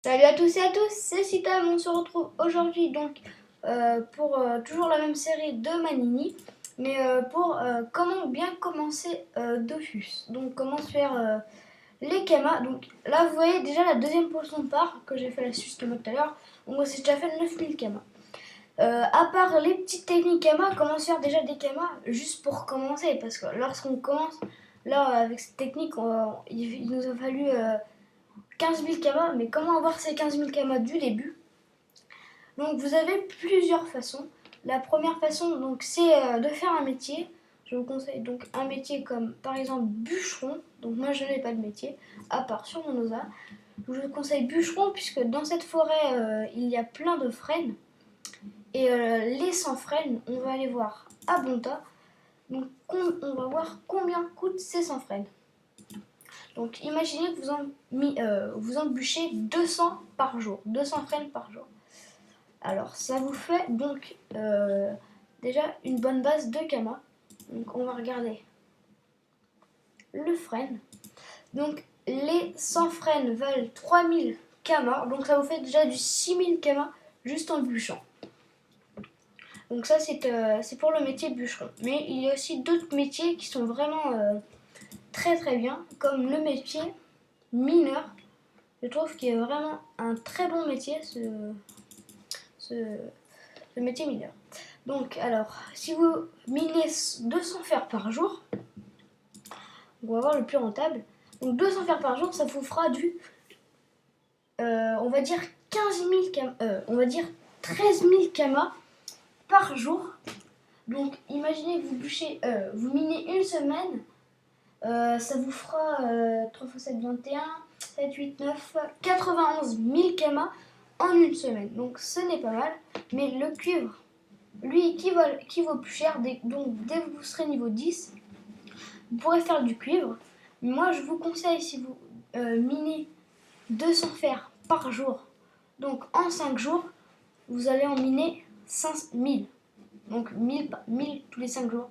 Salut à tous et à tous, c'est Citam, on se retrouve aujourd'hui donc pour toujours la même série de Manini, mais pour comment bien commencer Dofus, donc comment se faire les Kama. Donc là vous voyez déjà la deuxième portion de part que j'ai fait la suite Kama tout à l'heure, donc on s'est déjà fait 9000 Kama. À part les petites techniques Kama, comment se faire déjà des Kama juste pour commencer, parce que lorsqu'on commence, là avec cette technique, il nous a fallu 15 000 kamas, mais comment avoir ces 15 000 kamas du début? Donc vous avez plusieurs façons. La première façon, donc, c'est de faire un métier. Je vous conseille donc un métier comme par exemple bûcheron. Donc moi je n'ai pas de métier, à part sur mon osa. Je vous conseille bûcheron puisque dans cette forêt il y a plein de frênes. Et les sans frênes, on va aller voir à Bonta. Donc on va voir combien coûtent ces sans frênes. Donc imaginez que vous embûchez 200 par jour, 200 frênes par jour. Alors ça vous fait donc déjà une bonne base de kama. Donc on va regarder le frêne. Donc les 100 frênes valent 3000 kama. Donc ça vous fait déjà du 6000 kama juste en bûchant. Donc ça c'est pour le métier bûcheron. Mais il y a aussi d'autres métiers qui sont vraiment très très bien, comme le métier mineur. Je trouve qu'il est vraiment un très bon métier, ce métier mineur. Donc, alors, si vous minez 200 fers par jour, on va voir le plus rentable. Donc, 200 fers par jour, ça vous fera on va dire 15 000 on va dire 13 000 kamas par jour. Donc, imaginez que vous minez une semaine, ça vous fera 3 x 7, 21, 7, 8, 9, 91 000 kamas en une semaine. Donc ce n'est pas mal, mais le cuivre, lui, qui vaut plus cher, donc dès que vous serez niveau 10, vous pourrez faire du cuivre. Moi, je vous conseille, si vous minez 200 fers par jour, donc en 5 jours, vous allez en miner 5000. Donc 1000 tous les 5 jours.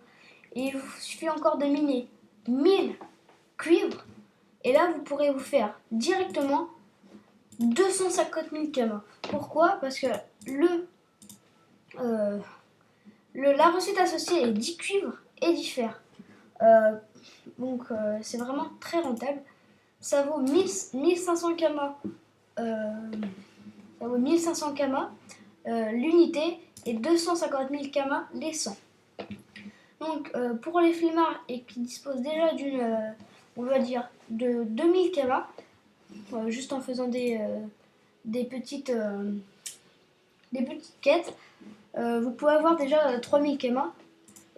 Et il vous suffit encore de miner 1000 cuivres. Et là, vous pourrez vous faire directement 250 000 kamas. Pourquoi? Parce que la recette associée est 10 cuivres et 10 fers. Donc c'est vraiment très rentable. Ça vaut 1500 kamas. Ça vaut 1500 kamas l'unité et 250 000 kamas les 100. Donc pour les flemmards et qui disposent déjà d'une, on va dire, de 2000 kamas, juste en faisant des petites quêtes, vous pouvez avoir déjà 3000 kamas.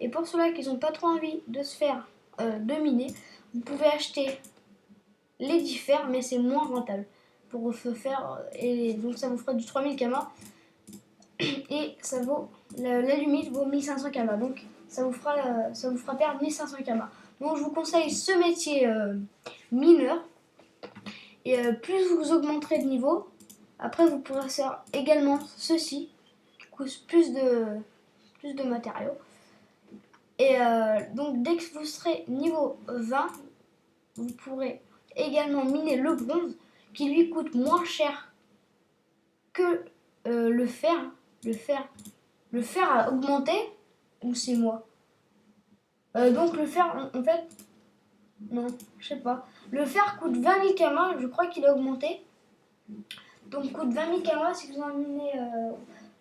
Et pour ceux-là qui n'ont pas trop envie de se faire de miner, vous pouvez acheter les 10 fers, mais c'est moins rentable pour se faire. Et donc ça vous fera du 3000 kamas. Et ça vaut, la limite vaut 1500 kamas. Donc ça vous fera perdre 1500 kamas. Donc je vous conseille ce métier mineur. Et plus vous augmenterez de niveau, après vous pourrez faire également ceci, qui coûte plus de matériaux. Et donc dès que vous serez niveau 20, vous pourrez également miner le bronze, qui lui coûte moins cher que le fer. Le fer a augmenté, ou c'est moi? Donc le fer, en fait, non, je sais pas. Le fer coûte 20 000 kamas, je crois qu'il a augmenté. Donc coûte 20 000 kamas si vous en minez.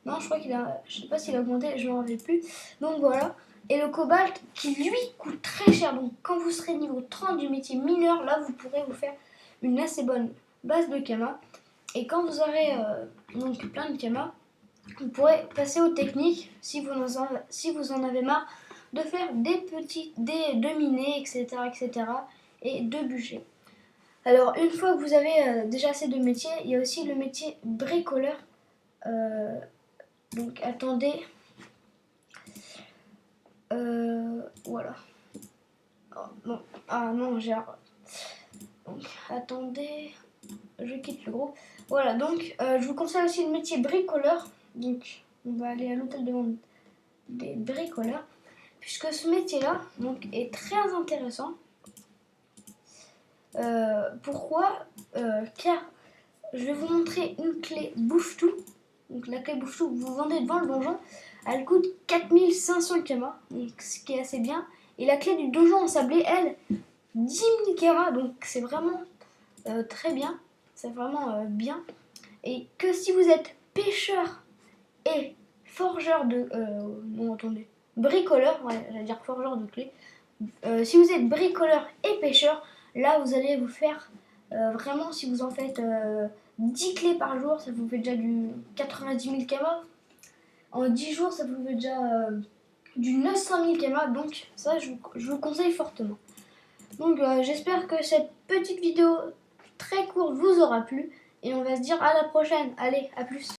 Non, je crois qu'il a. Je sais pas s'il a augmenté, je ne m'en rappelle plus. Donc voilà. Et le cobalt qui lui coûte très cher. Donc quand vous serez niveau 30 du métier mineur, là vous pourrez vous faire une assez bonne base de kamas. Et quand vous aurez donc plein de kamas, vous pourrez passer aux techniques si vous en avez marre de faire de miner, etc., etc. et de bûcher. Alors, une fois que vous avez déjà ces deux métiers, il y a aussi le métier bricoleur. Donc, attendez. Voilà. Oh, non. Ah non, j'ai... Donc, attendez. Je quitte le groupe. Voilà, donc, je vous conseille aussi le métier bricoleur. Donc, on va aller à l'hôtel des bricoleurs. Puisque ce métier-là donc, est très intéressant. Pourquoi? Car je vais vous montrer une clé bouche-tout. Donc la clé bouche-tout que vous vendez devant le donjon. Elle coûte 4500 kamas, donc ce qui est assez bien. Et la clé du donjon ensablé, elle, 10 000 kamas, donc c'est vraiment très bien. C'est vraiment bien. Et que si vous êtes pêcheur et forgeur de... non, attendez. Bricoleur, ouais, j'allais dire forgeur de clés. Si vous êtes bricoleur et pêcheur, là vous allez vous faire vraiment, si vous en faites 10 clés par jour, ça vous fait déjà du 90 000 kamas. En 10 jours, ça vous fait déjà du 900 000 kamas. Donc ça, je vous conseille fortement. Donc j'espère que cette petite vidéo très courte vous aura plu. Et on va se dire à la prochaine. Allez, à plus.